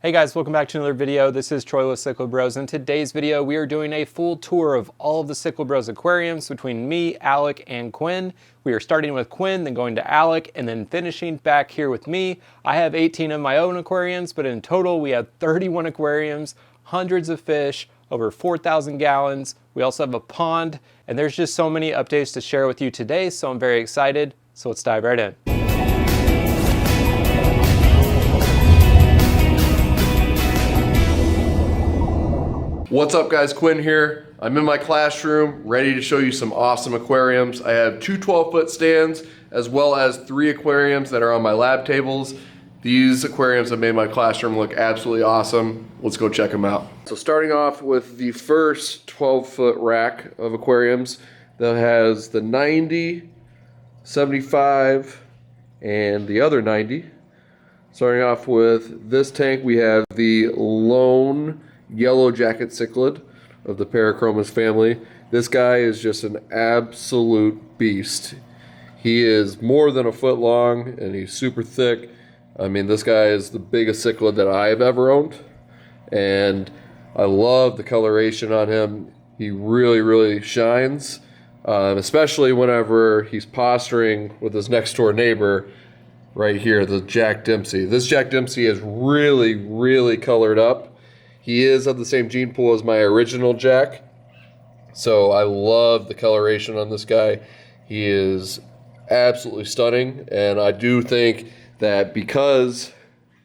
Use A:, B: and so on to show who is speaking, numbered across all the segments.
A: Hey guys, welcome back to another video. This is Troy with Cichlid Bros. In today's video, we are doing a full tour of all of the Cichlid Bros aquariums between me, Alec, and Quinn. We are starting with Quinn, then going to Alec, and then finishing back here with me. I have 18 of my own aquariums, but in total we have 31 aquariums, hundreds of fish, over 4,000 gallons. We also have a pond, and there's just so many updates to share with you today, so I'm very excited. So let's dive right in.
B: What's up guys, Quinn here. I'm in my classroom ready to show you some awesome aquariums. I have two 12-foot stands as well as 3 aquariums that are on my lab tables. These aquariums have made my classroom look absolutely awesome. Let's go check them out. So starting off with the first 12-foot rack of aquariums that has the 90, 75, and the other 90. Starting off with this tank, we have the lone yellow jacket cichlid of the Parachromis family. This guy is just an absolute beast. He is more than a foot long and he's super thick. I mean, this guy is the biggest cichlid that I've ever owned, and I love the coloration on him. He really shines, especially whenever he's posturing with his next door neighbor right here, the Jack Dempsey. This Jack Dempsey is really colored up. He is of the same gene pool as my original Jack, so I love the coloration on this guy. He is absolutely stunning, and I do think that because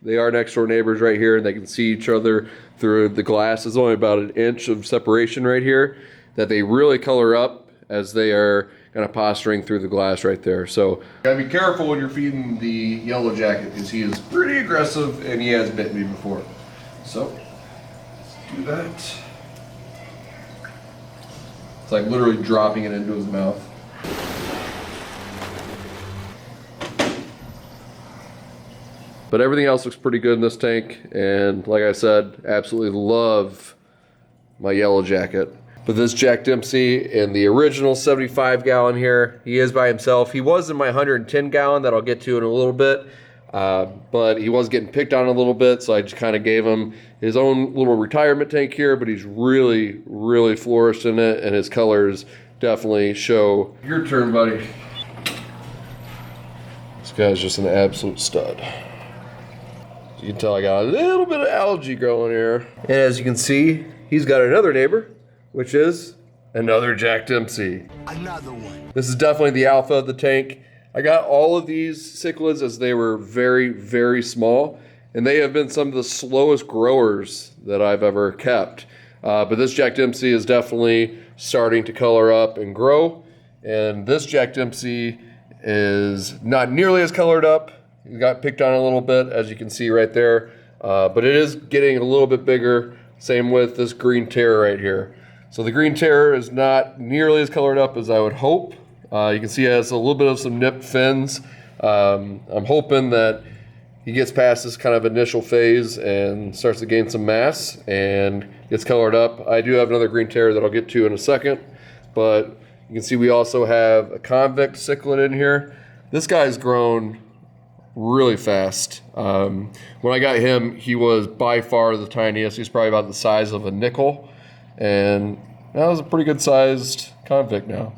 B: they are next door neighbors right here and they can see each other through the glass, there's only about an inch of separation right here, that they really color up as they are kind of posturing through the glass right there. So gotta be careful when you're feeding the yellow jacket because he is pretty aggressive and he has bitten me before. So do that. It's like literally dropping it into his mouth. But everything else looks pretty good in this tank, and like I said, absolutely love my yellow jacket. But this Jack Dempsey in the original 75 gallon here, he is by himself. He was in my 110 gallon that I'll get to in a little bit. But he was getting picked on a little bit, so I just kind of gave him his own little retirement tank here, but he's really flourished in it, and his colors definitely show. Your turn, buddy. This guy's just an absolute stud. You can tell I got a little bit of algae growing here. And as you can see, he's got another neighbor, which is another Jack Dempsey. Another one. This is definitely the alpha of the tank. I got all of these cichlids as they were very small, and they have been some of the slowest growers that I've ever kept. But this Jack Dempsey is definitely starting to color up and grow, and this Jack Dempsey is not nearly as colored up. He got picked on a little bit, as you can see right there, but it is getting a little bit bigger. Same with this green terror right here. So the green terror is not nearly as colored up as I would hope. You can see it has a little bit of some nipped fins. I'm hoping that he gets past this kind of initial phase and starts to gain some mass and gets colored up. I do have another green terror that I'll get to in a second, but you can see we also have a convict cichlid in here. This guy's grown really fast. When I got him, he was by far the tiniest. He's probably about the size of a nickel, and that was a pretty good sized convict now.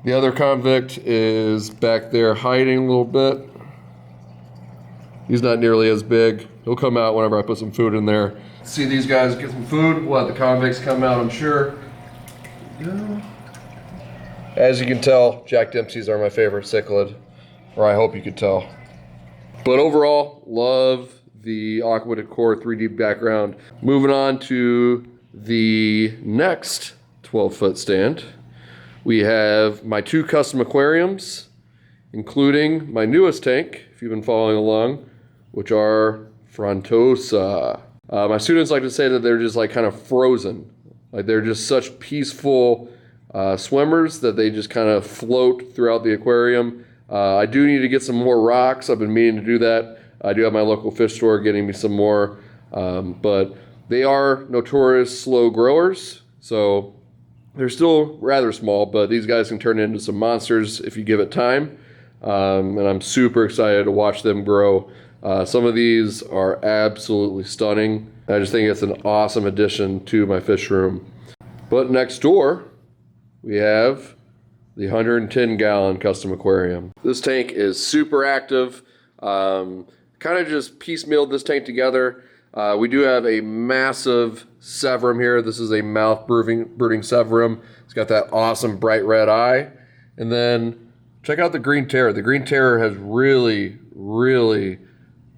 B: The other convict is back there hiding a little bit. He's not nearly as big. He'll come out whenever I put some food in there. See these guys get some food. We'll have the convicts come out, I'm sure. As you can tell, Jack Dempseys are my favorite cichlid, or I hope you could tell. But overall, love the Aqua Decor 3D background. Moving on to the next 12-foot stand. We have my 2 custom aquariums, including my newest tank, if you've been following along, which are Frontosa. My students like to say that they're just like kind of frozen. Like they're just such peaceful swimmers that they just kind of float throughout the aquarium. I do need to get some more rocks. I've been meaning to do that. I do have my local fish store getting me some more, but they are notorious slow growers, so they're still rather small, but these guys can turn into some monsters if you give it time. And I'm super excited to watch them grow. Some of these are absolutely stunning. I just think it's an awesome addition to my fish room. But next door, we have the 110-gallon custom aquarium. This tank is super active. Kind of just piecemealed this tank together. We do have a massive severum here. This is a mouth brooding severum. It's got that awesome bright red eye. And then check out the green terror. The green terror has really, really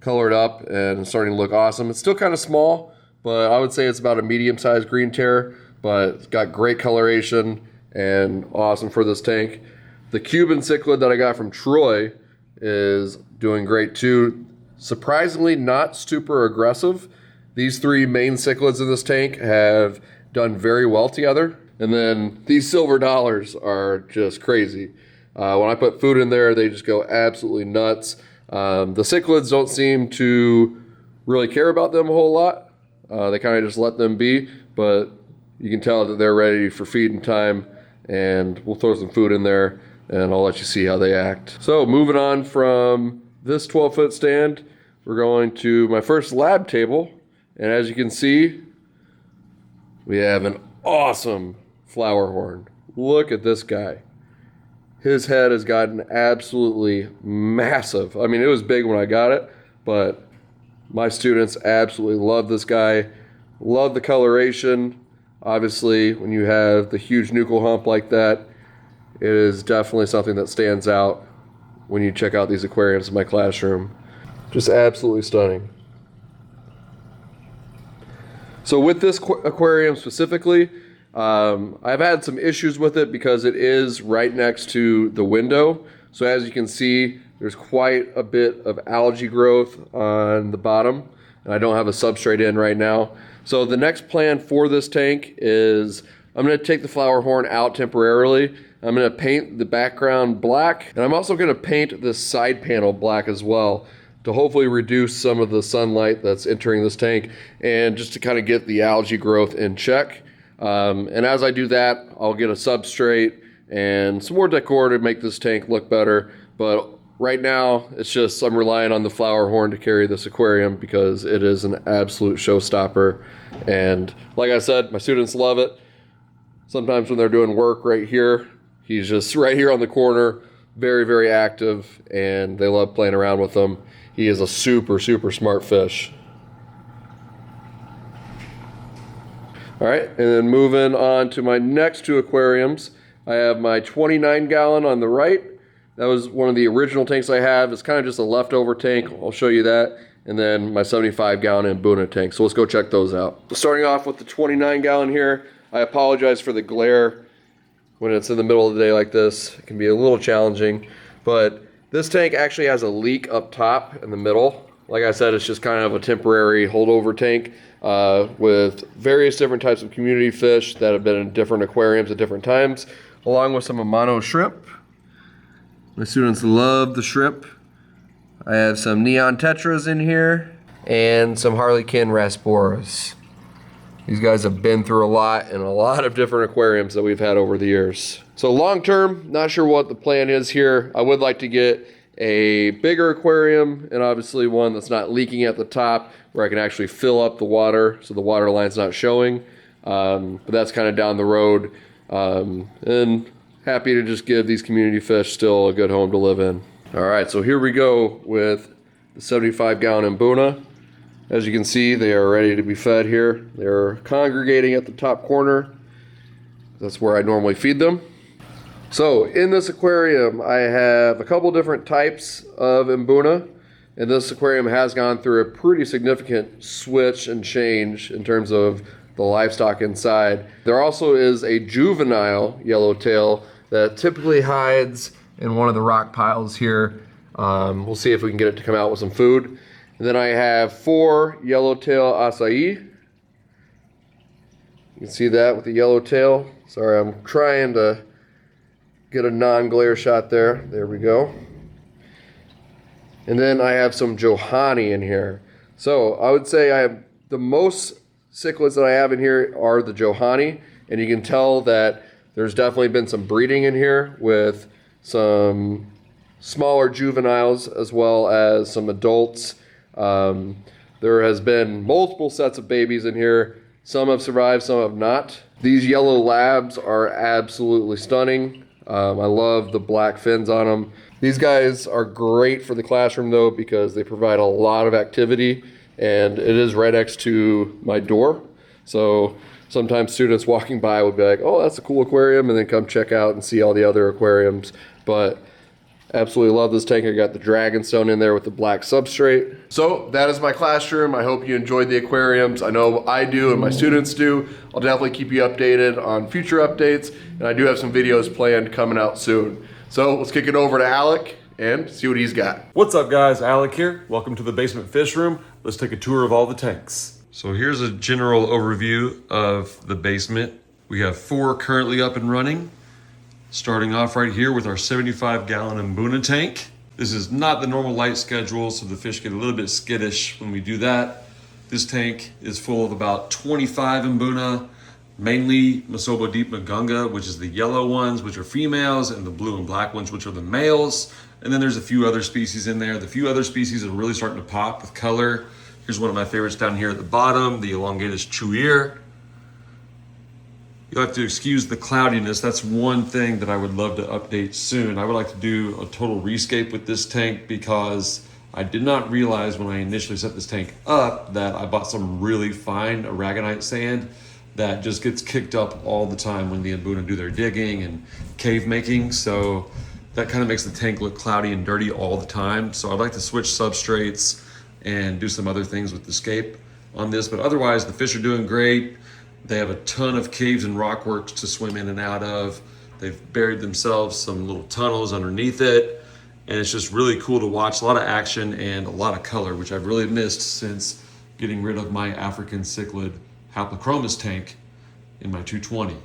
B: colored up and it's starting to look awesome. It's still kind of small, but I would say it's about a medium-sized green terror, but it's got great coloration and awesome for this tank. The Cuban cichlid that I got from Troy is doing great too. Surprisingly not super aggressive. These three main cichlids in this tank have done very well together. And then these silver dollars are just crazy. When I put food in there, they just go absolutely nuts. The cichlids don't seem to really care about them a whole lot. They kind of just let them be, but you can tell that they're ready for feeding time, and we'll throw some food in there and I'll let you see how they act. So moving on from this 12-foot stand, we're going to my first lab table. And as you can see, we have an awesome Flowerhorn. Look at this guy. His head has gotten absolutely massive. I mean, it was big when I got it, but my students absolutely love this guy. Love the coloration. Obviously, when you have the huge nuchal hump like that, it is definitely something that stands out when you check out these aquariums in my classroom. Just absolutely stunning. So with this aquarium specifically, I've had some issues with it because it is right next to the window. So as you can see, there's quite a bit of algae growth on the bottom, and I don't have a substrate in right now. So the next plan for this tank is I'm going to take the Flowerhorn out temporarily. I'm going to paint the background black, and I'm also going to paint this side panel black as well to hopefully reduce some of the sunlight that's entering this tank and just to kind of get the algae growth in check. And as I do that, I'll get a substrate and some more decor to make this tank look better. But right now, it's just I'm relying on the Flowerhorn to carry this aquarium because it is an absolute showstopper. And like I said, my students love it. Sometimes when they're doing work right here, he's just right here on the corner, very, very active, and they love playing around with him. He is a super, super smart fish. All right, and then moving on to my next two aquariums, I have my 29-gallon on the right. That was one of the original tanks I have. It's kind of just a leftover tank. I'll show you that. And then my 75-gallon Mbuna tank. So let's go check those out. Starting off with the 29-gallon here, I apologize for the glare when it's in the middle of the day like this. It can be a little challenging, but this tank actually has a leak up top in the middle. Like I said, it's just kind of a temporary holdover tank with various different types of community fish that have been in different aquariums at different times, along with some Amano shrimp. My students love the shrimp. I have some neon tetras in here and some harlequin rasboras. These guys have been through a lot in a lot of different aquariums that we've had over the years. So long term, not sure what the plan is here. I would like to get a bigger aquarium and obviously one that's not leaking at the top where I can actually fill up the water so the water line's not showing. But that's kind of down the road. And happy to just give these community fish still a good home to live in. All right, so here we go with the 75-gallon Mbuna. As you can see, they are ready to be fed here. They're congregating at the top corner. That's where I normally feed them. So in this aquarium, I have a couple different types of Mbuna, and this aquarium has gone through a pretty significant switch and change in terms of the livestock inside. There also is a juvenile yellowtail that typically hides in one of the rock piles here. We'll see if we can get it to come out with some food. And then I have 4 yellowtail acai. You can see that with the yellowtail. Sorry, I'm trying to get a non-glare shot there. There we go. And then I have some Johanni in here. So I would say I have the most cichlids that I have in here are the Johanni. And you can tell that there's definitely been some breeding in here with some smaller juveniles as well as some adults. There has been multiple sets of babies in here. Some have survived, some have not. These yellow labs are absolutely stunning. I love the black fins on them. These guys are great for the classroom though, because they provide a lot of activity, and it is right next to my door. So sometimes students walking by would be like, oh, that's a cool aquarium, and then come check out and see all the other aquariums. But absolutely love this tank. I got the dragonstone in there with the black substrate. So that is my classroom. I hope you enjoyed the aquariums. I know I do and my students do. I'll definitely keep you updated on future updates, and I do have some videos planned coming out soon. So let's kick it over to Alec and see what he's got.
C: What's up guys, Alec here. Welcome to the basement fish room. Let's take a tour of all the tanks.
D: So here's a general overview of the basement. We have 4 currently up and running. Starting off right here with our 75-gallon Mbuna tank. This is not the normal light schedule, so the fish get a little bit skittish when we do that. This tank is full of about 25 Mbuna, mainly Masobo Deep Magunga, which is the yellow ones, which are females, and the blue and black ones, which are the males. And then there's a few other species in there. The few other species are really starting to pop with color. Here's one of my favorites down here at the bottom, the elongated chuir. You'll have to excuse the cloudiness. That's one thing that I would love to update soon. I would like to do a total rescape with this tank because I did not realize when I initially set this tank up that I bought some really fine aragonite sand that just gets kicked up all the time when the Mbuna do their digging and cave making. So that kind of makes the tank look cloudy and dirty all the time. So I'd like to switch substrates and do some other things with the scape on this, but otherwise the fish are doing great. They have a ton of caves and rockworks to swim in and out of. They've buried themselves some little tunnels underneath it, and it's just really cool to watch. A lot of action and a lot of color, which I've really missed since getting rid of my African cichlid haplochromis tank in my 220.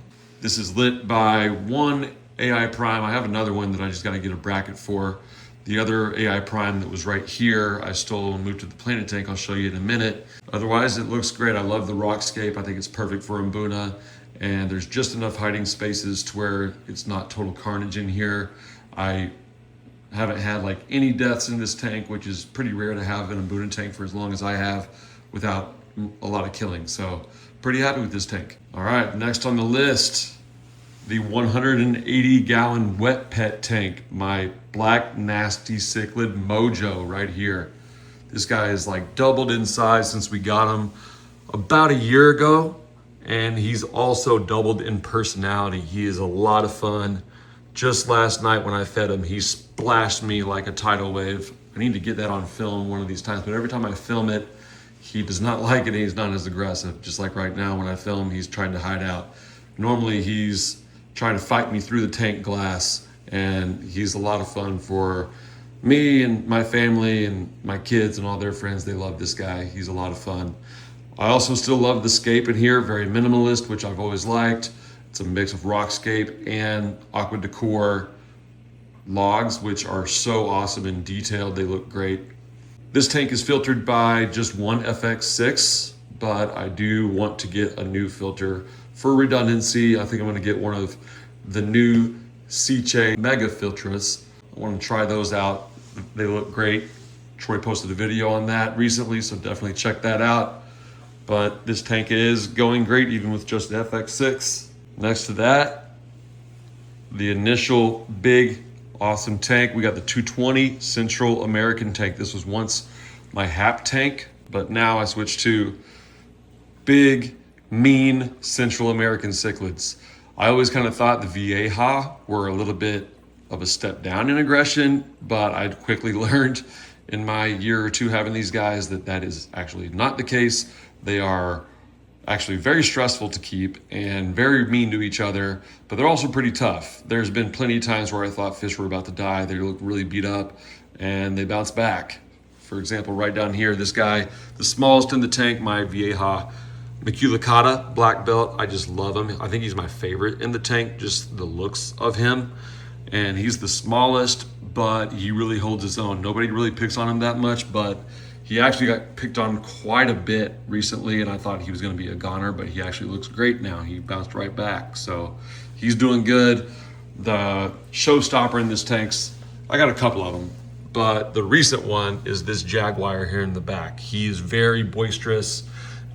D: This is lit by one AI prime. I have another one that I just got to get a bracket for. The other AI prime that was right here, I stole and moved to the planet tank. I'll show you in a minute. Otherwise, it looks great. I love the rockscape. I think it's perfect for Mbuna. And there's just enough hiding spaces to where it's not total carnage in here. I haven't had like any deaths in this tank, which is pretty rare to have in a Mbuna tank for as long as I have without a lot of killing. So pretty happy with this tank. All right, next on the list, the 180-gallon wet pet tank, my black nasty cichlid mojo right here. This guy is like doubled in size since we got him about a year ago, and he's also doubled in personality. He is a lot of fun. Just last night when I fed him, he splashed me like a tidal wave. I need to get that on film one of these times, but every time I film it, he does not like it and he's not as aggressive. Just like right now when I film, he's trying to hide out. Normally he's trying to fight me through the tank glass, and he's a lot of fun for me and my family and my kids and all their friends. They love this guy. He's a lot of fun. I also still love the scape in here, very minimalist, which I've always liked. It's a mix of rockscape and aqua decor logs, which are so awesome and detailed. They look great. This tank is filtered by just one FX6, but I do want to get a new filter for redundancy. I think I'm gonna get one of the new Cichlids Mega Filters. I want to try those out. They look great. Troy posted a video on that recently, so definitely check that out. But this tank is going great even with just the FX6. Next to that, the initial big awesome tank, we got the 220 Central American tank. This was once my Hap tank, but now I switched to big, mean Central American cichlids. I always kind of thought the Vieja were a little bit of a step down in aggression, but I quickly learned in my year or two having these guys that that is actually not the case. They are actually very stressful to keep and very mean to each other, but they're also pretty tough. There's been plenty of times where I thought fish were about to die. They look really beat up and they bounce back. For example, right down here, this guy, the smallest in the tank, my Vieja Maculicata black belt. I just love him. I think he's my favorite in the tank, just the looks of him. And he's the smallest, but he really holds his own. Nobody really picks on him that much, but he actually got picked on quite a bit recently, and I thought he was gonna be a goner, but he actually looks great now. He bounced right back, so he's doing good. The showstopper in this tank's, I got a couple of them. but the recent one is this jaguar here in the back. He is very boisterous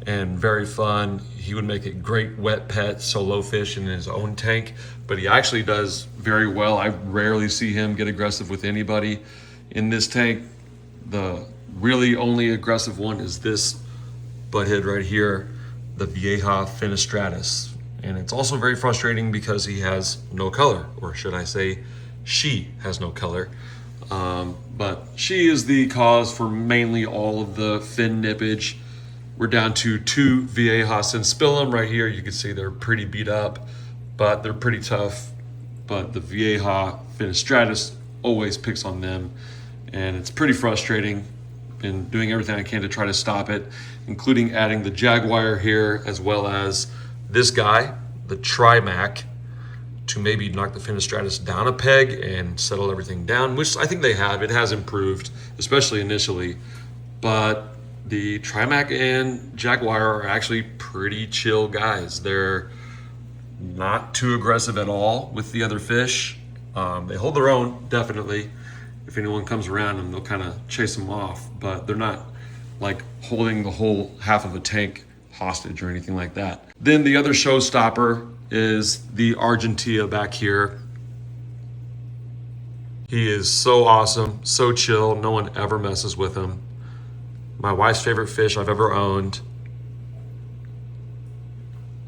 D: and very fun. He would make a great wet pet solo fish in his own tank, but he actually does very well. I rarely see him get aggressive with anybody in this tank. The really only aggressive one is this butthead right here, the Vieja Fenestratus. And it's also very frustrating because he has no color, or should I say she has no color. But she is the cause for mainly all of the fin nippage. We're down to 2 Vieja Senspillum right here. You can see they're pretty beat up, but they're pretty tough. But the Vieja Fenestratus always picks on them, and it's pretty frustrating. Been doing everything I can to try to stop it, including adding the jaguar here, as well as this guy, the Trimac, to maybe knock the Fenestratus down a peg and settle everything down, which I think they have. It has improved, especially initially. But the Trimac and Jaguar are actually pretty chill guys. They're not too aggressive at all with the other fish. They hold their own, definitely. If anyone comes around them, they'll kind of chase them off, but they're not like holding the whole half of a tank hostage or anything like that. Then the other showstopper is the Argentea back here. He is so awesome, so chill. No one ever messes with him. My wife's favorite fish I've ever owned.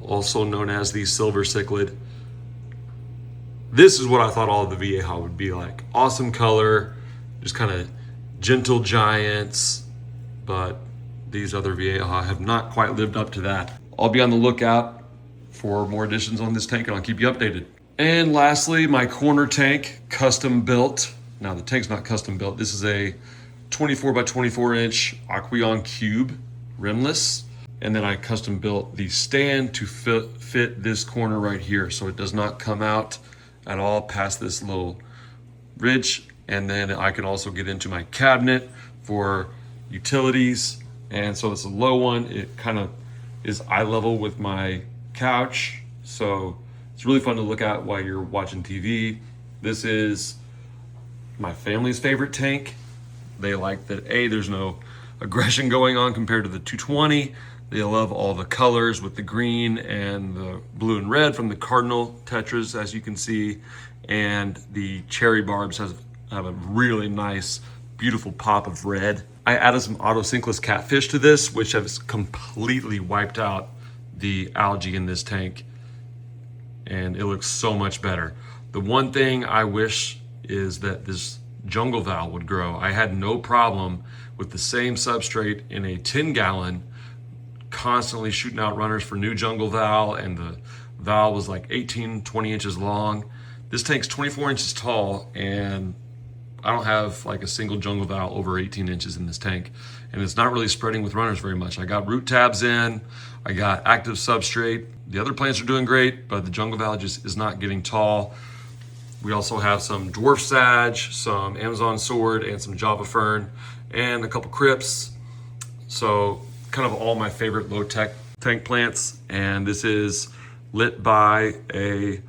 D: Also known as the silver cichlid. This is what I thought all of the Vieja would be like. Awesome color, just kind of gentle giants, but these other Vieja have not quite lived up to that. I'll be on the lookout for more additions on this tank and I'll keep you updated. And lastly, my corner tank, custom built. Now the tank's not custom built. This is a 24 by 24 inch Aquarium cube, rimless. And then I custom built the stand to fit this corner right here. So it does not come out at all past this little ridge. And then I can also get into my cabinet for utilities. And so it's a low one. It kind of is eye level with my couch. So it's really fun to look at while you're watching TV. This is my family's favorite tank. They like that, A, there's no aggression going on compared to the 220. They love all the colors with the green and the blue and red from the cardinal tetras, as you can see. And the cherry barbs have a really nice, beautiful pop of red. I added some autosynclus catfish to this, which has completely wiped out the algae in this tank. And it looks so much better. The one thing I wish is that this jungle val would grow. I had no problem with the same substrate in a 10-gallon, constantly shooting out runners for new jungle val, and the val was like 18, 20 inches long. This tank's 24 inches tall, and I don't have like a single jungle val over 18 inches in this tank, and it's not really spreading with runners very much. I got root tabs in, I got active substrate. The other plants are doing great, but the jungle val just is not getting tall. We also have some dwarf sage, some Amazon sword, and some Java fern, and a couple crypts. So kind of all my favorite low tech tank plants. And this is lit by a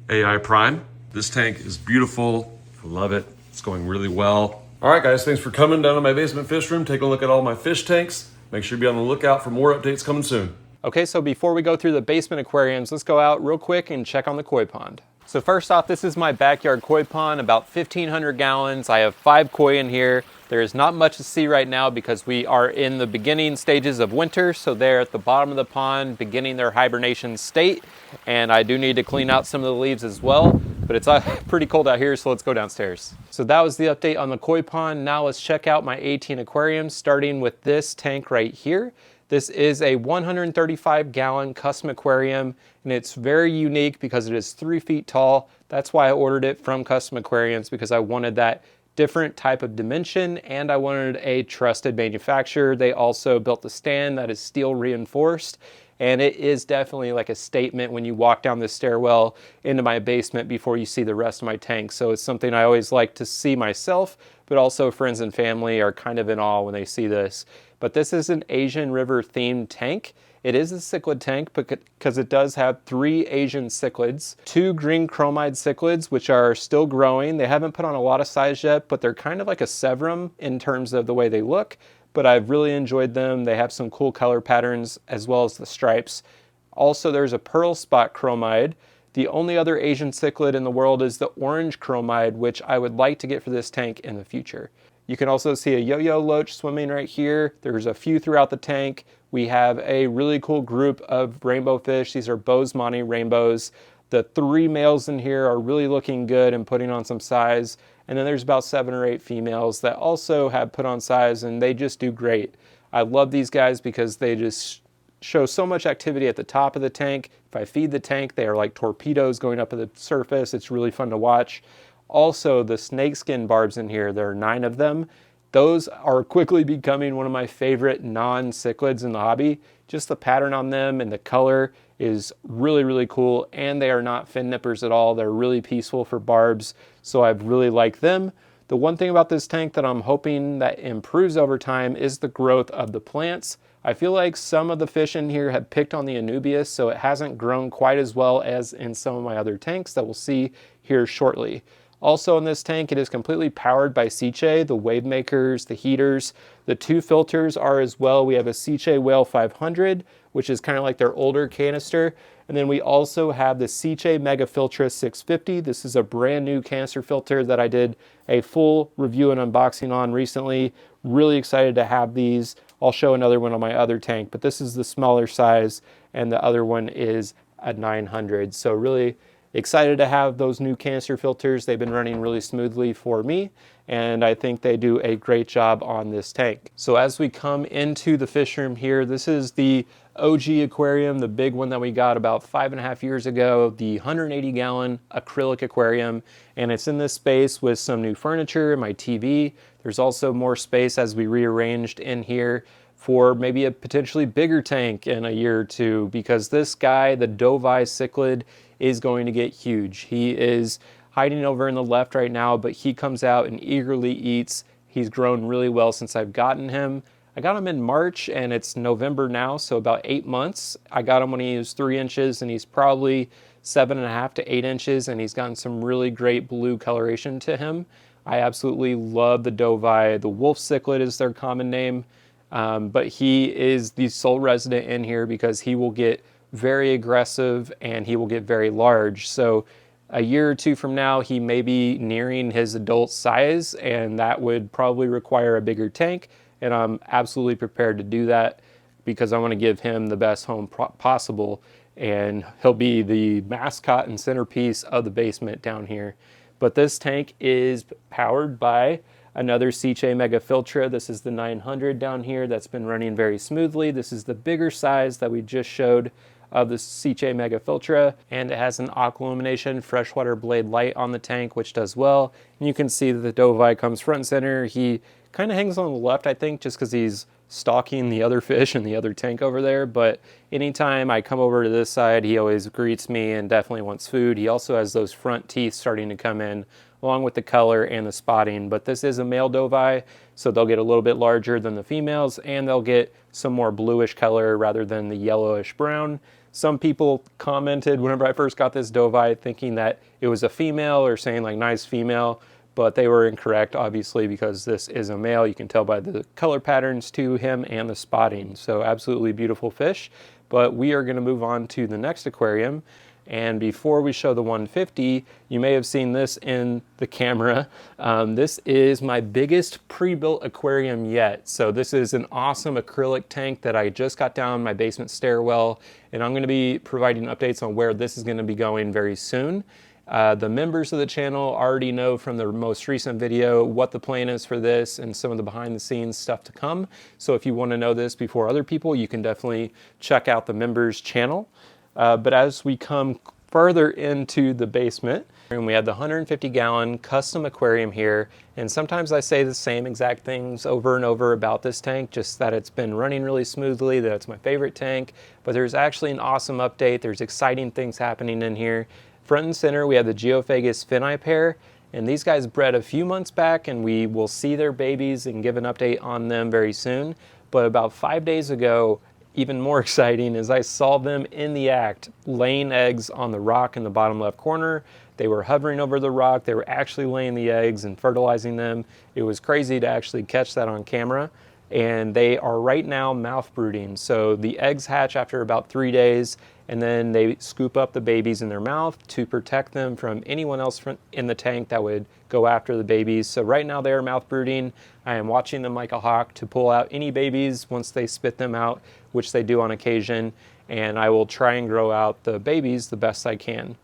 D: AI Prime. This tank is beautiful. I love it. It's going really well.
C: All right, guys, thanks for coming down to my basement fish room, taking a look at all my fish tanks. Make sure you be on the lookout for more updates coming soon.
A: Okay, so before we go through the basement aquariums, let's go out real quick and check on the koi pond. So first off, this is my backyard koi pond, about 1,500 gallons. I have 5 koi in here. There is not much to see right now because we are in the beginning stages of winter. So they're at the bottom of the pond, beginning their hibernation state. And I do need to clean out some of the leaves as well, but it's pretty cold out here, so let's go downstairs. So that was the update on the koi pond. Now let's check out my 18 aquariums, starting with this tank right here. This is a 135-gallon custom aquarium, and it's very unique because it is 3 feet tall. That's why I ordered it from Custom Aquariums, because I wanted that different type of dimension, and I wanted a trusted manufacturer. They also built the stand that is steel reinforced, and it is definitely like a statement when you walk down the stairwell into my basement before you see the rest of my tank. So it's something I always like to see myself, but also friends and family are kind of in awe when they see this. But this is an Asian River themed tank. It is a cichlid tank because it does have 3 Asian cichlids, 2 green chromide cichlids, which are still growing. They haven't put on a lot of size yet, but they're kind of like a severum in terms of the way they look, but I've really enjoyed them. They have some cool color patterns as well as the stripes. Also, there's a pearl spot chromide. The only other Asian cichlid in the world is the orange chromide, which I would like to get for this tank in the future. You can also see a yo-yo loach swimming right here. There's a few throughout the tank. We have a really cool group of rainbow fish. These are Bosemani rainbows. The 3 males in here are really looking good and putting on some size. And then there's about 7 or 8 females that also have put on size, and they just do great. I love these guys because they just show so much activity at the top of the tank. If I feed the tank, they are like torpedoes going up at the surface. It's really fun to watch. Also, the snakeskin barbs in here, there are 9 of them. Those are quickly becoming one of my favorite non-cichlids in the hobby. Just the pattern on them and the color is really, really cool, and they are not fin nippers at all. They're really peaceful for barbs, so I've really liked them. The one thing about this tank that I'm hoping that improves over time is the growth of the plants. I feel like some of the fish in here have picked on the Anubias, so it hasn't grown quite as well as in some of my other tanks that we'll see here shortly. Also in this tank, it is completely powered by Cichlids, the wave makers, the heaters. The 2 filters are as well. We have a Cichlids Whale 500, which is kind of like their older canister. And then we also have the Cichlids Mega Filtra 650. This is a brand new canister filter that I did a full review and unboxing on recently. Really excited to have these. I'll show another one on my other tank, but this is the smaller size and the other one is a 900. So really excited to have those new canister filters. They've been running really smoothly for me, and I think they do a great job on this tank. So as we come into the fish room here, this is the OG aquarium, the big one that we got about 5.5 years ago, the 180-gallon acrylic aquarium, and it's in this space with some new furniture and my TV. There's also more space as we rearranged in here for maybe a potentially bigger tank in a year or 2, because this guy, the Dovii cichlid, is going to get huge. He is hiding over in the left right now, but he comes out and eagerly eats. He's grown really well since I've gotten him. I got him in March and it's November now, so about 8 months. I got him when he was 3 inches and he's probably 7.5 to 8 inches, and he's gotten some really great blue coloration to him. I absolutely love the Dovii. The wolf cichlid is their common name, but he is the sole resident in here because he will get very aggressive and he will get very large. So a year or 2 from now, he may be nearing his adult size, and that would probably require a bigger tank. And I'm absolutely prepared to do that because I want to give him the best home possible, and he'll be the mascot and centerpiece of the basement down here. But this tank is powered by another Cichlids Mega Filtra. This is the 900 down here that's been running very smoothly. This is the bigger size that we just showed of the Cichlids Mega Filtra, and it has an aqualumination freshwater blade light on the tank, which does well. And you can see that the Dovii comes front and center. He kind of hangs on the left, I think, just because he's stalking the other fish in the other tank over there. But anytime I come over to this side, he always greets me and definitely wants food. He also has those front teeth starting to come in, along with the color and the spotting. But this is a male Dovii, so they'll get a little bit larger than the females, and they'll get some more bluish color rather than the yellowish brown. Some people commented whenever I first got this Dovii thinking that it was a female or saying like nice female, but they were incorrect, obviously, because this is a male. You can tell by the color patterns to him and the spotting. So absolutely beautiful fish. But we are going to move on to the next aquarium. And before we show the 150, you may have seen this in the camera. This is my biggest pre-built aquarium yet. So this is an awesome acrylic tank that I just got down my basement stairwell, and I'm going to be providing updates on where this is going to be going very soon. The members of the channel already know from the most recent video what the plan is for this and some of the behind the scenes stuff to come. So if you want to know this before other people, you can definitely check out the members channel. But as we come further into the basement, and we have the 150-gallon custom aquarium here, and sometimes I say the same exact things over and over about this tank, just that it's been running really smoothly, that it's my favorite tank, but there's actually an awesome update. There's exciting things happening in here. Front and center, we have the Geophagus finni pair, and these guys bred a few months back, and we will see their babies and give an update on them very soon. But about 5 days ago, even more exciting is I saw them in the act laying eggs on the rock in the bottom left corner. They were hovering over the rock. They were actually laying the eggs and fertilizing them. It was crazy to actually catch that on camera. And they are right now mouth brooding. So the eggs hatch after about 3 days, and then they scoop up the babies in their mouth to protect them from anyone else in the tank that would go after the babies. So right now they are mouth brooding. I am watching them like a hawk to pull out any babies once they spit them out, which they do on occasion, and I will try and grow out the babies the best I can.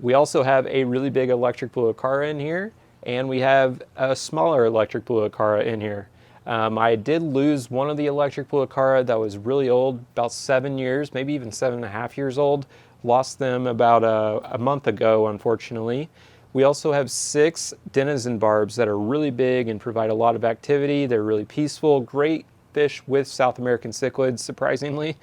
A: We also have a really big electric blue acara in here, and we have a smaller electric blue acara in here. I did lose one of the electric blue acara that was really old, about 7 years, maybe even 7.5 years old. Lost them about a month ago, unfortunately. We also have 6 denizen barbs that are really big and provide a lot of activity. They're really peaceful, great fish with South American cichlids, surprisingly.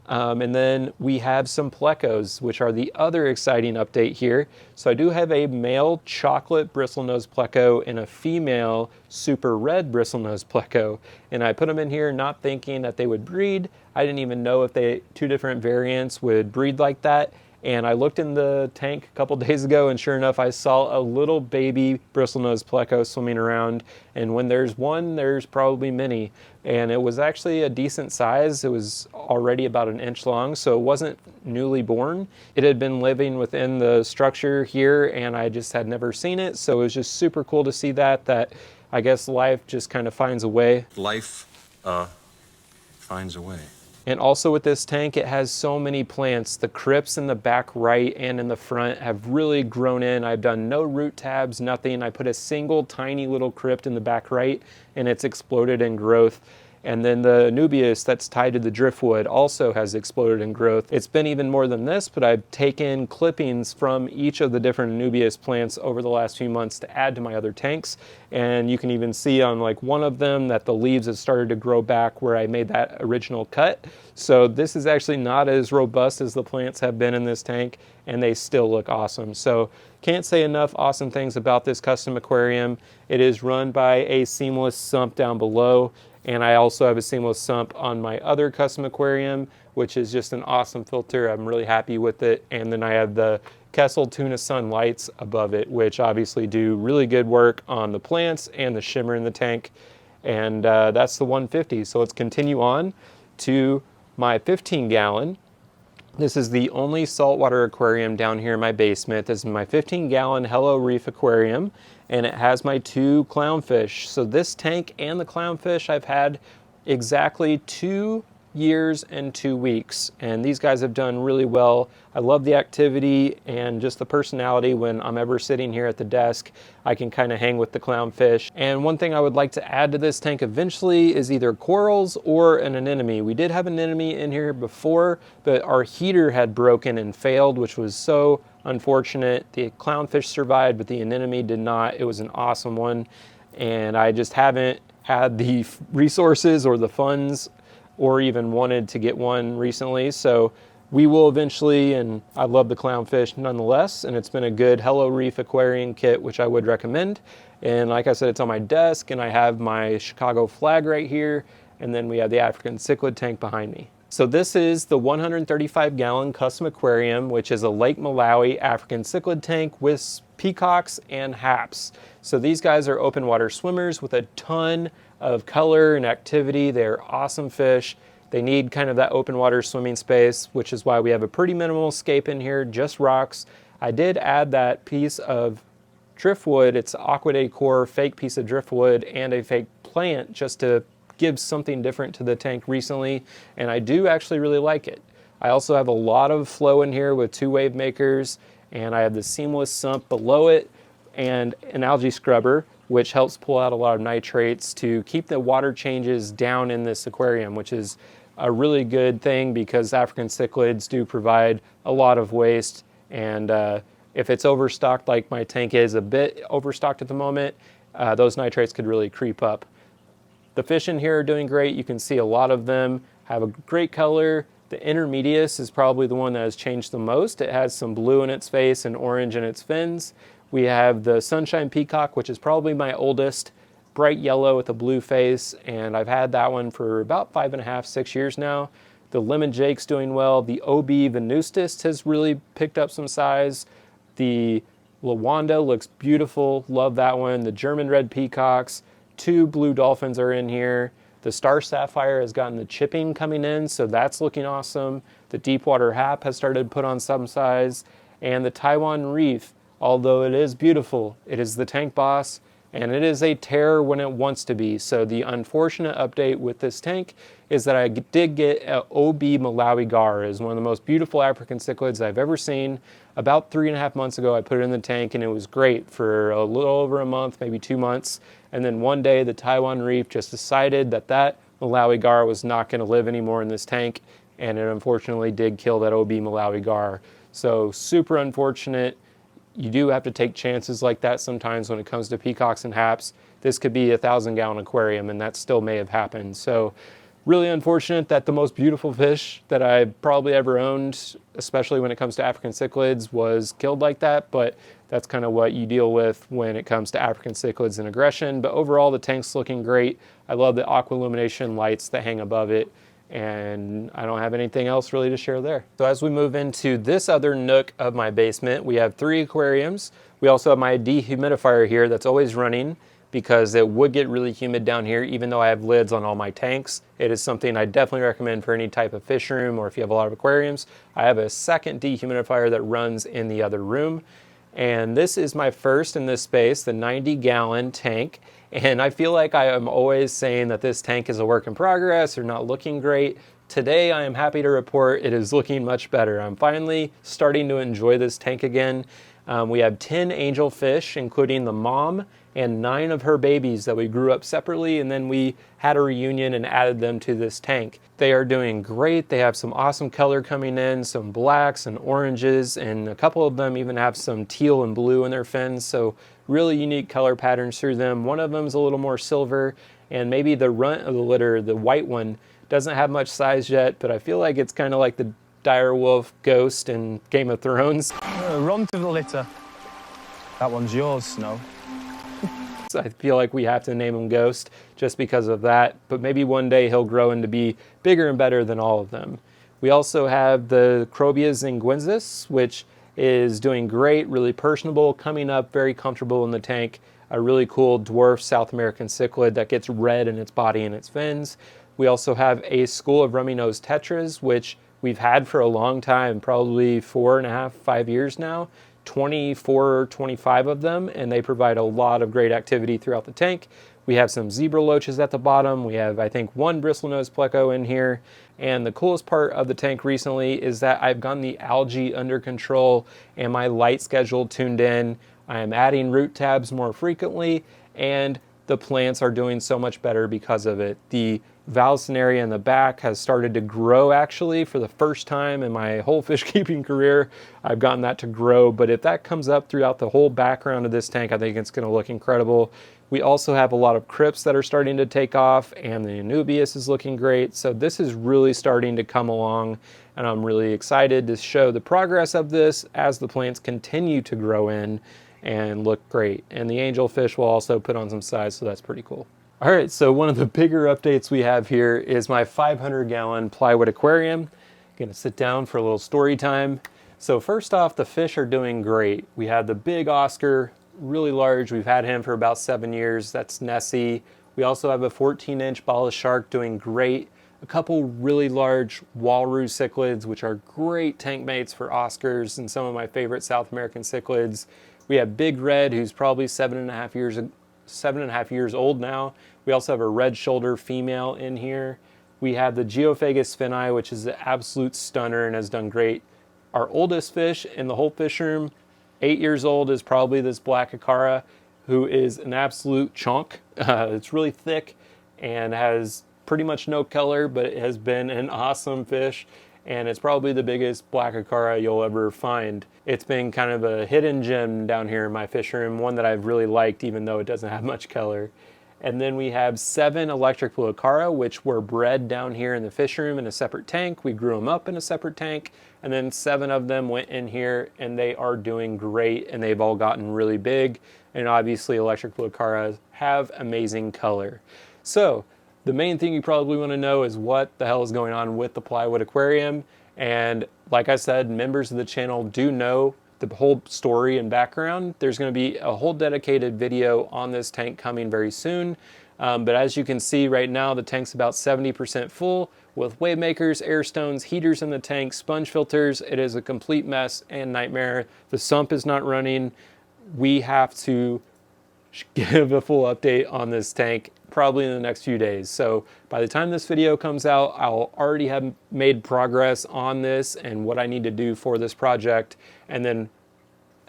A: And then we have some plecos, which are the other exciting update here. So I do have a male chocolate bristlenose pleco and a female super red bristlenose pleco. And I put them in here not thinking that they would breed. I didn't even know if two different variants would breed like that. And I looked in the tank a couple days ago, and sure enough, I saw a little baby bristlenose pleco swimming around. And when there's one, there's probably many. And it was actually a decent size. It was already about 1 inch long, so it wasn't newly born. It had been living within the structure here, and I just had never seen it. So it was just super cool to see that I guess life just kind of finds a way.
E: Life finds a way.
A: And also with this tank, it has so many plants. The crypts in the back right and in the front have really grown in. I've done no root tabs, nothing. I put a single tiny little crypt in the back right, and it's exploded in growth. And then the Nubius that's tied to the driftwood also has exploded in growth. It's been even more than this, but I've taken clippings from each of the different Nubius plants over the last few months to add to my other tanks. And you can even see on like one of them that the leaves have started to grow back where I made that original cut. So this is actually not as robust as the plants have been in this tank, and they still look awesome. So can't say enough awesome things about this custom aquarium. It is run by a seamless sump down below. And I also have a seamless sump on my other custom aquarium, which is just an awesome filter. I'm really happy with it. And then I have the Kessel Tuna Sun lights above it, which obviously do really good work on the plants and the shimmer in the tank. And that's the 150. So let's continue on to my 15-gallon. This is the only saltwater aquarium down here in my basement. This is my 15-gallon Hello Reef aquarium, and it has my 2 clownfish. So this tank and the clownfish I've had exactly 2 years and 2 weeks, and these guys have done really well. I love the activity and just the personality. When I'm ever sitting here at the desk, I can kind of hang with the clownfish. And one thing I would like to add to this tank eventually is either corals or an anemone. We did have an anemone in here before, but our heater had broken and failed, which was so unfortunate. The clownfish survived, but the anemone did not. It was an awesome one, and I just haven't had the resources or the funds or even wanted to get one recently. So we will eventually, and I love the clownfish nonetheless, and it's been a good Hello Reef aquarium kit, which I would recommend. And like I said, it's on my desk, and I have my Chicago flag right here, and then we have the African cichlid tank behind me. So this is the 135-gallon custom aquarium, which is a Lake Malawi African cichlid tank with peacocks and haps. So these guys are open water swimmers with a ton of color and activity. They're awesome fish. They need kind of that open water swimming space, which is why we have a pretty minimal scape in here, just rocks. I did add that piece of driftwood. It's Aqua Decor fake piece of driftwood and a fake plant just to give something different to the tank recently, and I do actually really like it. I also have a lot of flow in here with 2 wave makers, and I have the seamless sump below it and an algae scrubber, which helps pull out a lot of nitrates to keep the water changes down in this aquarium, which is a really good thing because African cichlids do provide a lot of waste, and if it's overstocked like my tank is a bit overstocked at the moment, those nitrates could really creep up. The fish in here are doing great. You can see a lot of them have a great color. The Intermedius is probably the one that has changed the most. It has some blue in its face and orange in its fins. We have the Sunshine Peacock, which is probably my oldest, bright yellow with a blue face, and I've had that one for about 5.5, 6 years now. The lemon jake's doing well. The OB venustus has really picked up some size. The Lawanda looks beautiful. Love that one. The German red peacocks. 2 blue dolphins are in here. The star sapphire has gotten the chipping coming in, so that's looking awesome. The deepwater hap has started to put on some size. And the Taiwan reef, although it is beautiful, it is the tank boss, and it is a terror when it wants to be. So the unfortunate update with this tank is that I did get an OB Malawi gar. It is one of the most beautiful African cichlids I've ever seen. About 3.5 months ago, I put it in the tank and it was great for a little over a month, maybe 2 months. And then one day the Taiwan reef just decided that that Malawi gar was not gonna live anymore in this tank. And it unfortunately did kill that OB Malawi gar. So super unfortunate. You do have to take chances like that sometimes when it comes to peacocks and haps. This could be a 1,000-gallon aquarium and that still may have happened. So really unfortunate that the most beautiful fish that I probably ever owned, especially when it comes to African cichlids, was killed like that. But that's kind of what you deal with when it comes to African cichlids and aggression. But overall, the tank's looking great. I love the aqua illumination lights that hang above it. And I don't have anything else really to share there. So as we move into this other nook of my basement, we have 3 aquariums. We also have my dehumidifier here that's always running because it would get really humid down here even though I have lids on all my tanks. It is something I definitely recommend for any type of fish room or if you have a lot of aquariums. I have a second dehumidifier that runs in the other room. And this is my first in this space, the 90-gallon tank. And I feel like I am always saying that this tank is a work in progress or not looking great. Today, I am happy to report it is looking much better. I'm finally starting to enjoy this tank again. We have 10 angelfish, including the mom and 9 of her babies that we grew up separately, and then we had a reunion and added them to this tank. They are doing great. They have some awesome color coming in, some blacks and oranges, and a couple of them even have some teal and blue in their fins, so really unique color patterns through them. One of them is a little more silver, and maybe the runt of the litter, the white one, doesn't have much size yet, but I feel like it's kind of like the direwolf ghost in Game of Thrones.
F: Runt of the litter. That one's yours, Snow.
A: I feel like we have to name him Ghost just because of that, but maybe one day he'll grow into be bigger and better than all of them. We also have the Crobia zinguensis, which is doing great, really personable, coming up, very comfortable in the tank. A really cool dwarf South American cichlid that gets red in its body and its fins. We also have a school of rummy-nosed tetras, which we've had for a long time, probably 4.5, 5 years now. 24, 25 of them, and they provide a lot of great activity throughout the tank. We have some zebra loaches at the bottom. We have, I think, 1 bristlenose pleco in here. And the coolest part of the tank recently is that I've gotten the algae under control and my light schedule tuned in. I am adding root tabs more frequently, and the plants are doing so much better because of it. The Valsinaria in the back has started to grow actually for the first time in my whole fish keeping career. I've gotten that to grow, but if that comes up throughout the whole background of this tank, I think it's going to look incredible. We also have a lot of crypts that are starting to take off, and the Anubias is looking great. So this is really starting to come along, and I'm really excited to show the progress of this as the plants continue to grow in and look great. And the angelfish will also put on some size, so that's pretty cool. All right, so one of the bigger updates we have here is my 500-gallon plywood aquarium. Gonna sit down for a little story time. So first off, the fish are doing great. We have the big Oscar, really large. We've had him for about 7 years. That's Nessie. We also have a 14-inch bala shark doing great. A couple really large walrus cichlids, which are great tank mates for Oscars and some of my favorite South American cichlids. We have Big Red, who's probably 7.5 years old now. We also have a red shoulder female in here. We have the Geophagus finni, which is an absolute stunner and has done great. Our oldest fish in the whole fish room, 8 years old, is probably this black acara, who is an absolute chunk. It's really thick and has pretty much no color, but it has been an awesome fish. And it's probably the biggest black acara you'll ever find. It's been kind of a hidden gem down here in my fish room, one that I've really liked even though it doesn't have much color. And then we have 7 electric blue acara, which were bred down here in the fish room in a separate tank. We grew them up in a separate tank, and then 7 of them went in here, and they are doing great, and they've all gotten really big. And obviously electric blue acaras have amazing color. So the main thing you probably want to know is what the hell is going on with the Plywood aquarium. And like I said, members of the channel do know the whole story and background. There's going to be a whole dedicated video on this tank coming very soon. But as you can see right now, the tank's about 70% full with wave makers, air stones, heaters in the tank, sponge filters. It is a complete mess and nightmare. The sump is not running. We have to give a full update on this tank probably in the next few days. So by the time this video comes out, I'll already have made progress on this and what I need to do for this project. And then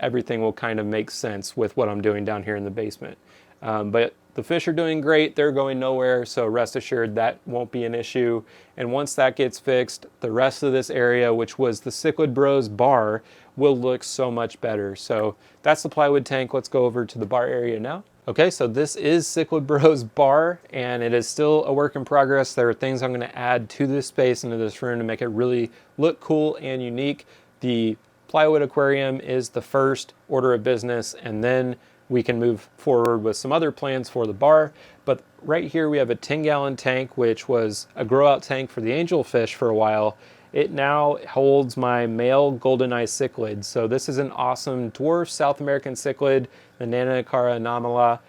A: everything will kind of make sense with what I'm doing down here in the basement. But the fish are doing great. They're going nowhere. So rest assured that won't be an issue. And once that gets fixed, the rest of this area, which was the Cichlid Bros bar, will look so much better. So that's the plywood tank. Let's go over to the bar area now. Okay, so this is Cichlid Bros bar, and it is still a work in progress. There are things I'm going to add to this space, into this room, to make it really look cool and unique. The plywood aquarium is the first order of business, and then we can move forward with some other plans for the bar. But right here we have a 10-gallon tank, which was a grow-out tank for the angelfish for a while. It now holds my male golden-eye cichlid. So this is an awesome dwarf South American cichlid, the Nanacara anomala.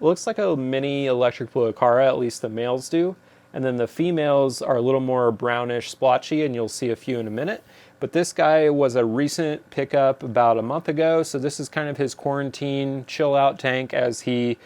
A: Looks like a mini electric blue acara, at least the males do. And then the females are a little more brownish splotchy, and you'll see a few in a minute. But this guy was a recent pickup about a month ago. So this is kind of his quarantine chill out tank as he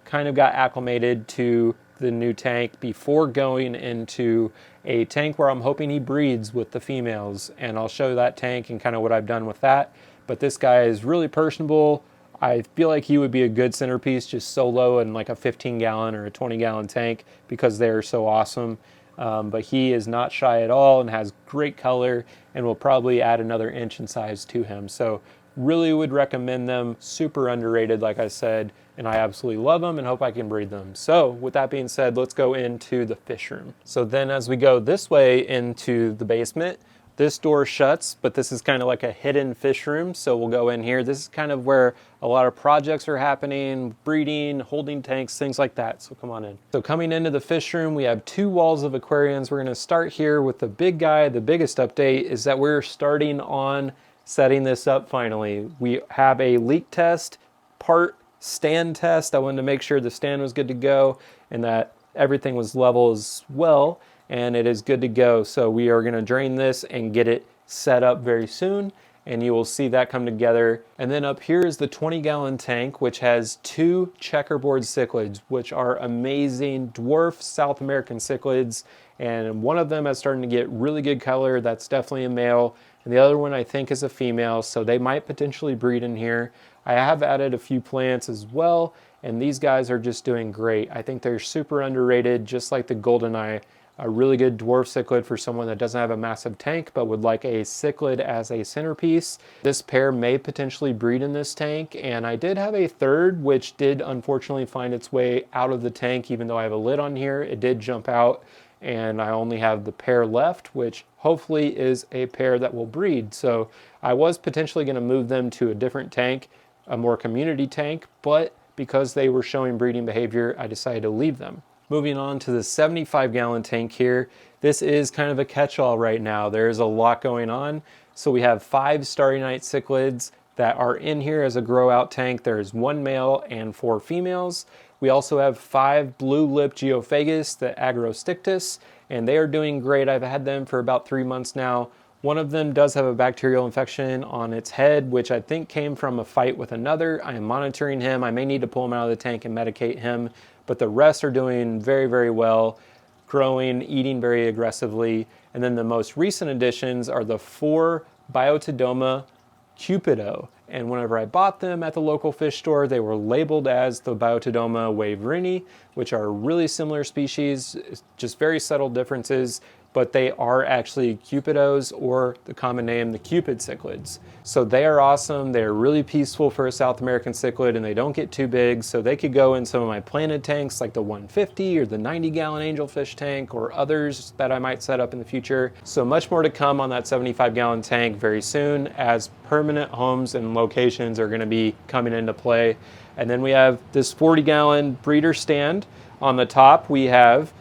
A: kind of got acclimated to the new tank before going into a tank where I'm hoping he breeds with the females. And I'll show that tank and kind of what I've done with that. But this guy is really personable. I feel like he would be a good centerpiece just solo in like a 15-gallon or a 20-gallon tank because they're so awesome. But he is not shy at all and has great color, and will probably add another inch in size to him. So really would recommend them. Super underrated, like I said, and I absolutely love them and hope I can breed them. So with that being said, let's go into the fish room. So then as we go this way into the basement, this door shuts, but this is kind of like a hidden fish room. So we'll go in here. This is kind of where a lot of projects are happening, breeding, holding tanks, things like that. So come on in. So coming into the fish room, we have 2 walls of aquariums. We're gonna start here with the big guy. The biggest update is that we're starting on setting this up finally. We have a leak test, part stand test. I wanted to make sure the stand was good to go and that everything was level as well. And it is good to go. So we are gonna drain this and get it set up very soon, and you will see that come together. And then up here is the 20-gallon tank, which has 2 checkerboard cichlids, which are amazing dwarf South American cichlids. And one of them is starting to get really good color. That's definitely a male. And the other one I think is a female, so they might potentially breed in here. I have added a few plants as well, and these guys are just doing great. I think they're super underrated, just like the goldeneye. A really good dwarf cichlid for someone that doesn't have a massive tank but would like a cichlid as a centerpiece. This pair may potentially breed in this tank, and I did have a third which did unfortunately find its way out of the tank. Even though I have a lid on here, it did jump out, and I only have the pair left, which hopefully is a pair that will breed. So I was potentially going to move them to a different tank, a more community tank, but because they were showing breeding behavior, I decided to leave them. Moving on to the 75-gallon tank here. This is kind of a catch-all right now. There's a lot going on. So we have 5 Starry Night cichlids that are in here as a grow-out tank. There's 1 male and 4 females. We also have 5 blue-lip Geophagus, the Agrostictus, and they are doing great. I've had them for about 3 months now. One of them does have a bacterial infection on its head, which I think came from a fight with another. I am monitoring him. I may need to pull him out of the tank and medicate him, but the rest are doing very, very well, growing, eating very aggressively. And then the most recent additions are the 4 Biotodoma Cupido. And whenever I bought them at the local fish store, they were labeled as the Biotodoma waverini, which are really similar species, just very subtle differences, but they are actually Cupidos, or the common name, the Cupid cichlids. So they are awesome. They're really peaceful for a South American cichlid, and they don't get too big. So they could go in some of my planted tanks like the 150 or the 90-gallon angelfish tank, or others that I might set up in the future. So much more to come on that 75-gallon tank very soon, as permanent homes and locations are gonna be coming into play. And then we have this 40-gallon breeder stand. On the top, we have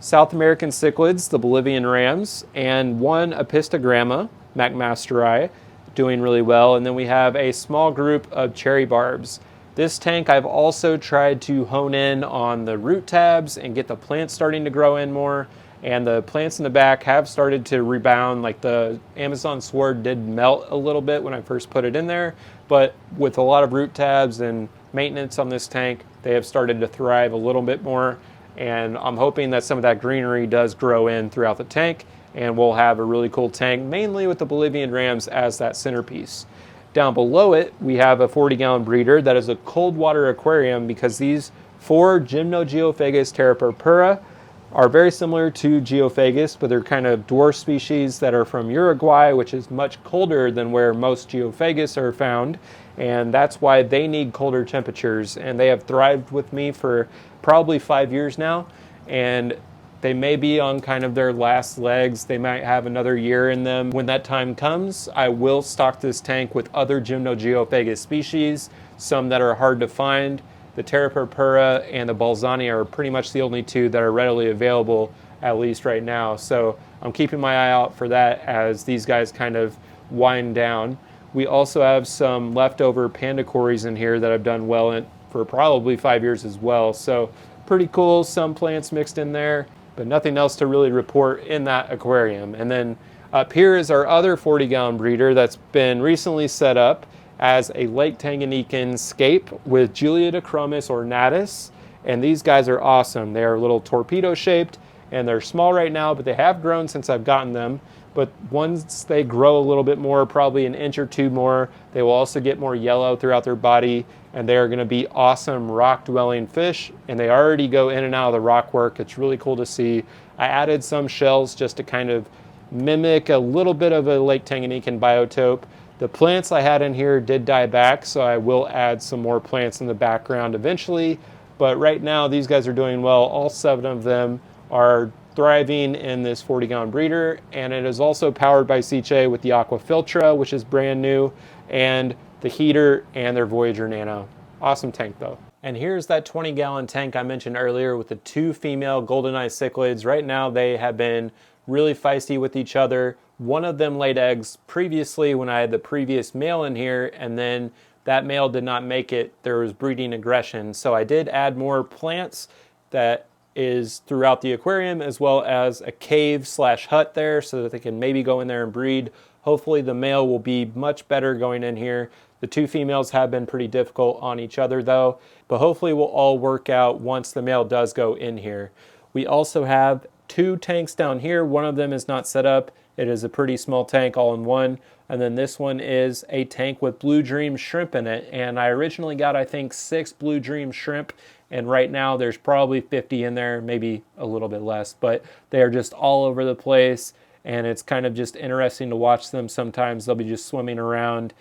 A: South American cichlids, the Bolivian rams, and one apistogramma, McMasteri, doing really well. And then we have a small group of cherry barbs. This tank I've also tried to hone in on the root tabs and get the plants starting to grow in more. And the plants in the back have started to rebound. Like the Amazon sword did melt a little bit when I first put it in there, but with a lot of root tabs and maintenance on this tank, they have started to thrive a little bit more. And I'm hoping that some of that greenery does grow in throughout the tank, and we'll have a really cool tank, mainly with the Bolivian rams as that centerpiece. Down below it, we have a 40-gallon breeder that is a cold water aquarium, because these 4 Geophagus terrapurpura are very similar to Geophagus, but they're kind of dwarf species that are from Uruguay, which is much colder than where most Geophagus are found. And that's why they need colder temperatures. And they have thrived with me for probably 5 years now. And they may be on kind of their last legs. They might have another year in them. When that time comes, I will stock this tank with other Geophagus species, some that are hard to find. The terrapurpura and the balzani are pretty much the only 2 that are readily available, at least right now. So I'm keeping my eye out for that as these guys kind of wind down. We also have some leftover pandacories in here that I've done well in for probably 5 years as well. So pretty cool, some plants mixed in there, but nothing else to really report in that aquarium. And then up here is our other 40-gallon breeder that's been recently set up as a Lake Tanganyikan scape with Juliodachromis ornatus. And these guys are awesome. They are a little torpedo shaped, and they're small right now, but they have grown since I've gotten them. But once they grow a little bit more, probably an inch or 2 more, they will also get more yellow throughout their body, and they are going to be awesome rock dwelling fish. And they already go in and out of the rock work. It's really cool to see. I added some shells just to kind of mimic a little bit of a Lake Tanganyikan biotope. The plants I had in here did die back, so I will add some more plants in the background eventually. But right now, these guys are doing well. All 7 of them are thriving in this 40-gallon breeder, and it is also powered by Cichlids with the Aqua Filtra, which is brand new, and the heater and their Voyager Nano. Awesome tank though. And here's that 20-gallon tank I mentioned earlier with the 2 female golden-eye cichlids. Right now, they have been really feisty with each other. One of them laid eggs previously when I had the previous male in here, and then that male did not make it. There was breeding aggression. So I did add more plants that is throughout the aquarium, as well as a cave/hut there so that they can maybe go in there and breed. Hopefully the male will be much better going in here. The 2 females have been pretty difficult on each other though, but hopefully we'll all work out once the male does go in here. We also have 2 tanks down here. One of them is not set up. It is a pretty small tank all in one. And then this one is a tank with Blue Dream shrimp in it. And I originally got, I think, 6 Blue Dream shrimp. And right now there's probably 50 in there, maybe a little bit less. But they are just all over the place. And it's kind of just interesting to watch them. Sometimes they'll be just swimming around,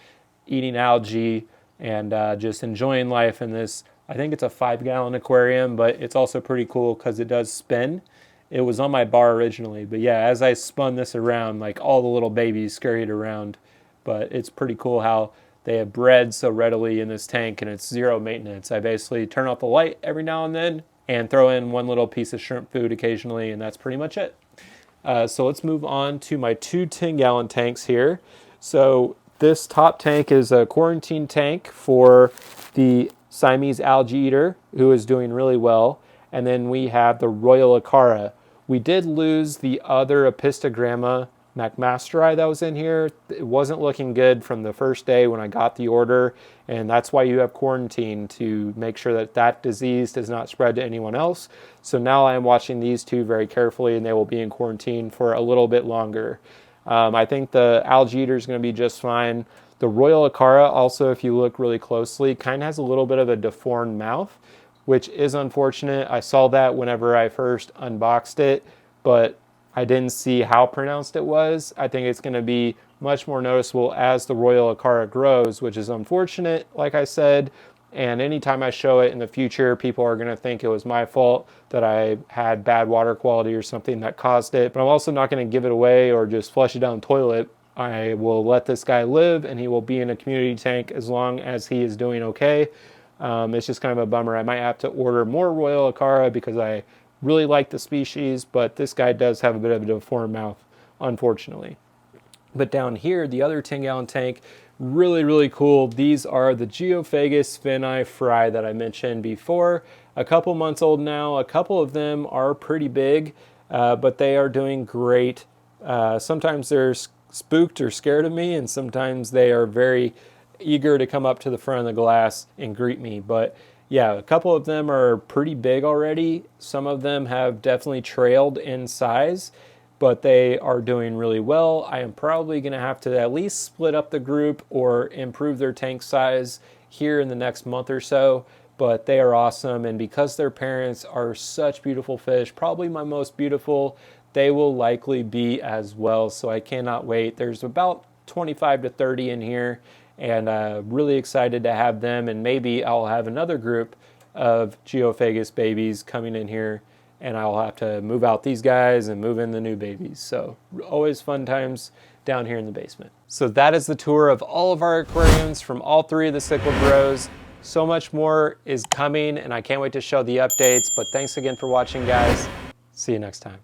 A: eating algae, and just enjoying life in this. I think it's a 5-gallon aquarium, but it's also pretty cool because it does spin. It was on my bar originally, but yeah, as I spun this around, like all the little babies scurried around. But it's pretty cool how they have bred so readily in this tank, and it's 0 maintenance. I basically turn off the light every now and then and throw in 1 little piece of shrimp food occasionally, and that's pretty much it. So let's move on to my 2 10-gallon tanks here. So this top tank is a quarantine tank for the Siamese algae eater, who is doing really well. And then we have the Royal Acara. We did lose the other apistogramma McMasteri that was in here. It wasn't looking good from the first day when I got the order, and that's why you have quarantine, to make sure that that disease does not spread to anyone else. So now I am watching these 2 very carefully, and they will be in quarantine for a little bit longer. I think the algae eater is going to be just fine. The Royal Acara also, if you look really closely, kind of has a little bit of a deformed mouth, which is unfortunate. I saw that whenever I first unboxed it, but I didn't see how pronounced it was. I think it's going to be much more noticeable as the Royal Acara grows, which is unfortunate, like I said. And anytime I show it in the future, people are going to think it was my fault, that I had bad water quality or something that caused it. But I'm also not going to give it away or just flush it down the toilet. I will let this guy live, and he will be in a community tank as long as he is doing okay. It's just kind of a bummer. I might have to order more Royal Acara because I Really like the species, but this guy does have a bit of a deformed mouth, unfortunately. But down here, the other 10-gallon tank, really cool. These are the Geophagus finni fry that I mentioned before. A couple months old now. A couple of them are pretty big, but they are doing great. Sometimes they're spooked or scared of me, and sometimes they are very eager to come up to the front of the glass and greet me. But yeah, a couple of them are pretty big already. Some of them have definitely trailed in size, but they are doing really well. I am probably going to have to at least split up the group or improve their tank size here in the next month or so, but they are awesome. And because their parents are such beautiful fish, probably my most beautiful, they will likely be as well. So I cannot wait. There's about 25 to 30 in here, and really excited to have them. And maybe I'll have another group of Geophagus babies coming in here, and I'll have to move out these guys and move in the new babies. So always fun times down here in the basement. So that is the tour of all of our aquariums from all three of the Cichlid Bros. So much more is coming, and I can't wait to show the updates. But thanks again for watching, guys. See you next time.